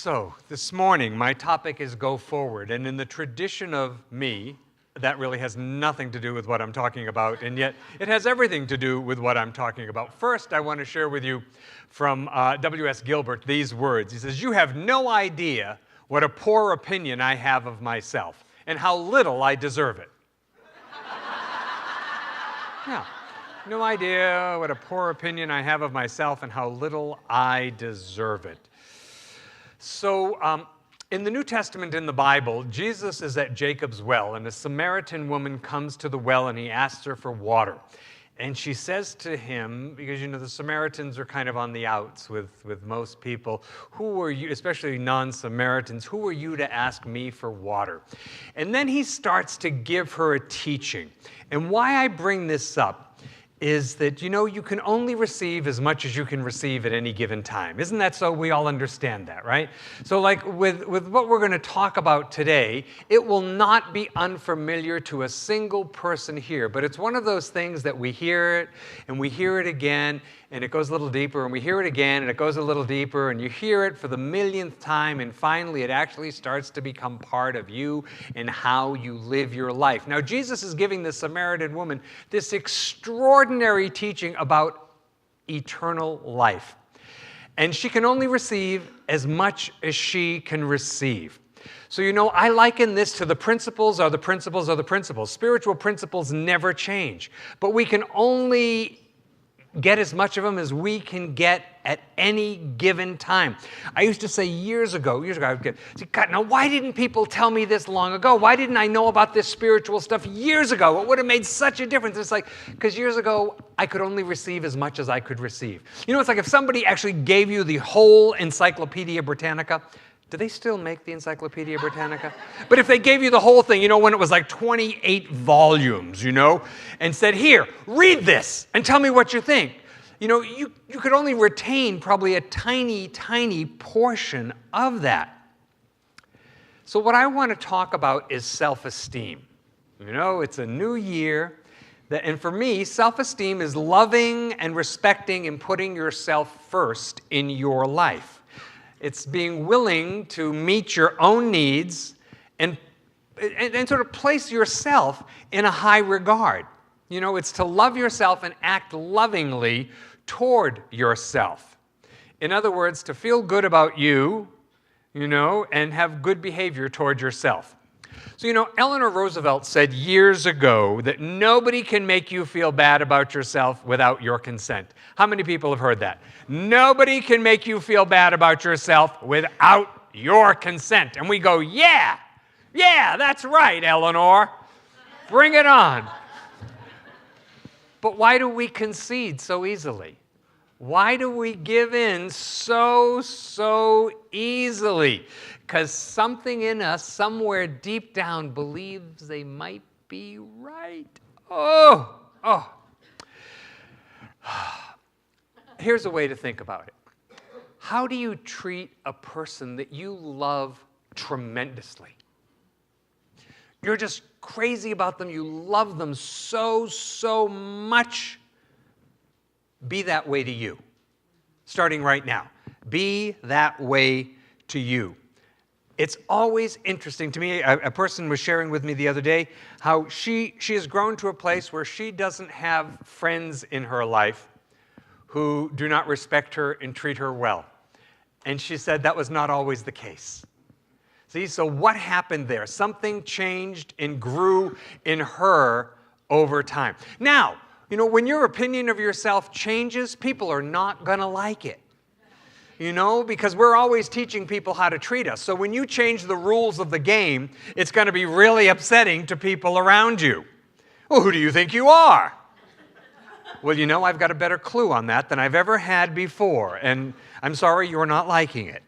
So, this morning, my topic is go forward. And in the tradition of me, that really has nothing to do with what I'm talking about, and yet it has everything to do with what I'm talking about. First, I want to share with you from W.S. Gilbert these words. He says, "You have no idea what a poor opinion I have of myself and how little I deserve it." Yeah, no idea what a poor opinion I have of myself and how little I deserve it. So, in the New Testament in the Bible, Jesus is at Jacob's well, and a Samaritan woman comes to the well, and he asks her for water. And she says to him, because, the Samaritans are kind of on the outs with most people, "Who are you," especially non-Samaritans, "who are you to ask me for water?" And then he starts to give her a teaching. And why I bring this up is that, you can only receive as much as you can receive at any given time. Isn't that so? We all understand that, right? So like with what we're going to talk about today, it will not be unfamiliar to a single person here, but it's one of those things that we hear it, and we hear it again, and it goes a little deeper, and we hear it again, and it goes a little deeper, and you hear it for the millionth time, and finally it actually starts to become part of you and how you live your life. Now, Jesus is giving the Samaritan woman this extraordinary teaching about eternal life. And she can only receive as much as she can receive. So, I liken this to the principles are the principles are the principles. Spiritual principles never change, but we can only get as much of them as we can get at any given time. I used to say years ago, I would get, "God, now why didn't people tell me this long ago? Why didn't I know about this spiritual stuff years ago? It would have made such a difference." It's like, because years ago, I could only receive as much as I could receive. It's like if somebody actually gave you the whole Encyclopedia Britannica. Do they still make the Encyclopedia Britannica? But if they gave you the whole thing, when it was like 28 volumes, and said, "Here, read this and tell me what you think," you could only retain probably a tiny, tiny portion of that. So what I want to talk about is self-esteem. It's a new year, and for me, self-esteem is loving and respecting and putting yourself first in your life. It's being willing to meet your own needs and sort of place yourself in a high regard. It's to love yourself and act lovingly toward yourself. In other words, to feel good about you, and have good behavior toward yourself. So, Eleanor Roosevelt said years ago that nobody can make you feel bad about yourself without your consent. How many people have heard that? Nobody can make you feel bad about yourself without your consent. And we go, yeah, that's right, Eleanor. Bring it on. But why do we concede so easily? Why do we give in so easily? Because something in us, somewhere deep down, believes they might be right. Oh. Here's a way to think about it. How do you treat a person that you love tremendously? You're just crazy about them. You love them so much. Be that way to you. Starting right now. Be that way to you. It's always interesting to me. A person was sharing with me the other day how she has grown to a place where she doesn't have friends in her life who do not respect her and treat her well. And she said that was not always the case. See, so what happened there? Something changed and grew in her over time. Now, when your opinion of yourself changes, people are not going to like it. Because we're always teaching people how to treat us. So when you change the rules of the game, it's going to be really upsetting to people around you. Well, who do you think you are? Well, I've got a better clue on that than I've ever had before, and I'm sorry you're not liking it.